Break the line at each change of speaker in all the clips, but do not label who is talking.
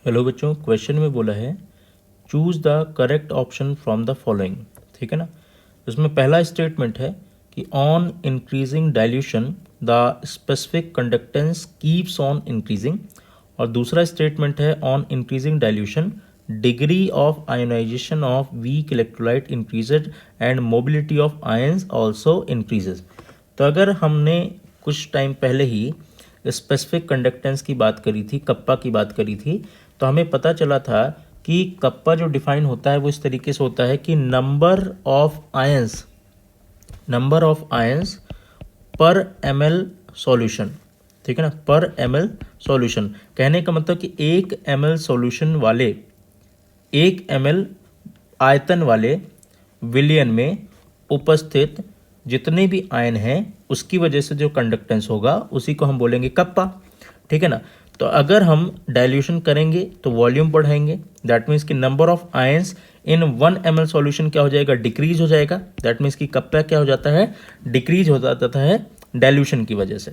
Hello बच्चों, question में बोला है choose the correct option from the following. ठीक है ना। इसमें पहला स्टेटमेंट है कि on increasing dilution the specific conductance keeps on increasing, और दूसरा स्टेटमेंट है on increasing dilution degree of ionization of weak electrolyte increased and mobility of ions also increases. तो अगर हमने कुछ टाइम पहले ही स्पेसिफिक कंडक्टेंस की बात करी थी, कप्पा की बात करी थी, तो हमें पता चला था कि कप्पा जो डिफाइन होता है वो इस तरीके से होता है कि नंबर ऑफ आयंस पर ml सॉल्यूशन। ठीक है ना, पर ml सॉल्यूशन कहने का मतलब कि 1 ml सॉल्यूशन वाले 1 ml आयतन वाले विलयन में उपस्थित जितने भी आयन हैं उसकी वजह से जो कंडक्टेंस होगा उसी को हम बोलेंगे कप्पा। ठीक है ना। तो अगर हम डाइल्यूशन करेंगे तो वॉल्यूम बढ़ाएंगे, दैट मीन्स कि number of ions in 1 ml solution क्या हो जाएगा, डिक्रीज हो जाएगा। दैट मीन्स कि कप्पा क्या हो जाता है, डिक्रीज हो जाता है डाइल्यूशन की वजह से।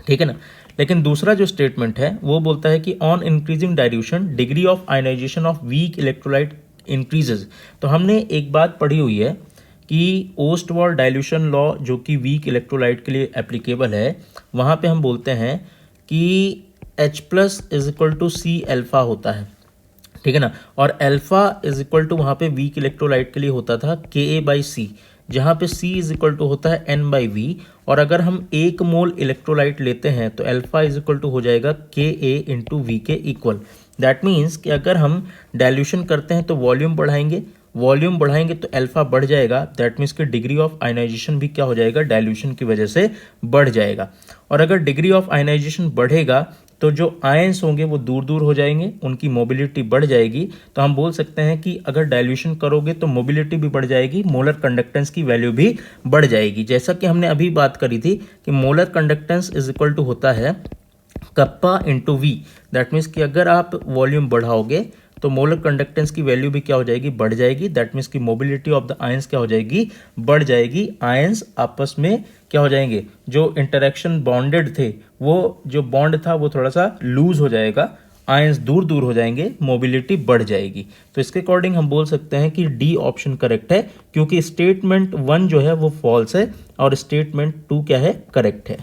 ठीक है ना। लेकिन दूसरा जो स्टेटमेंट है वो बोलता है कि on increasing dilution degree of ionisation of weak electrolyte increases. तो हमने एक बात पढ़ी हुई है कि ओस्टवाल्ड डाइल्यूशन लॉ जो कि वीक इलेक्ट्रोलाइट के लिए एप्लीकेबल है, वहाँ पे हम बोलते हैं कि H plus is equal to C alpha होता है। ठीक है ना। और एल्फा इज इक्वल टू वहाँ पे वीक इलेक्ट्रोलाइट के लिए होता था Ka/C, जहाँ पे C इज इक्वल टू होता है N/V। और अगर हम 1 मोल इलेक्ट्रोलाइट लेते हैं तो एल्फा इज इक्वल टू हो जाएगा Ka/V के इक्वल। दैट मीन्स कि अगर हम डाइल्यूशन करते हैं तो वॉल्यूम बढ़ाएंगे तो अल्फा बढ़ जाएगा। दैट मीन्स कि डिग्री ऑफ आयनाइजेशन भी क्या हो जाएगा, डाइल्यूशन की वजह से बढ़ जाएगा। और अगर डिग्री ऑफ आयनाइजेशन बढ़ेगा तो जो आयंस होंगे वो दूर दूर हो जाएंगे, उनकी मोबिलिटी बढ़ जाएगी। तो हम बोल सकते हैं कि अगर डाइल्यूशन करोगे तो मोबिलिटी भी बढ़ जाएगी, मोलर कंडक्टेंस की वैल्यू भी बढ़ जाएगी। जैसा कि हमने अभी बात करी थी कि molar conductance is equal to होता है kappa into V. That means कि अगर आप वॉल्यूम बढ़ाओगे तो मोलर कंडक्टेंस की वैल्यू भी क्या हो जाएगी, बढ़ जाएगी। दैट मीन्स कि मोबिलिटी ऑफ द आयंस क्या हो जाएगी, बढ़ जाएगी। आयंस आपस में क्या हो जाएंगे, जो इंटरेक्शन बॉन्डेड थे वो जो बॉन्ड था वो थोड़ा सा लूज हो जाएगा, आयंस दूर दूर हो जाएंगे, मोबिलिटी बढ़ जाएगी। तो इसके अकॉर्डिंग हम बोल सकते हैं कि डी ऑप्शन करेक्ट है, क्योंकि स्टेटमेंट 1 जो है वो फॉल्स है और स्टेटमेंट 2 क्या है, करेक्ट है।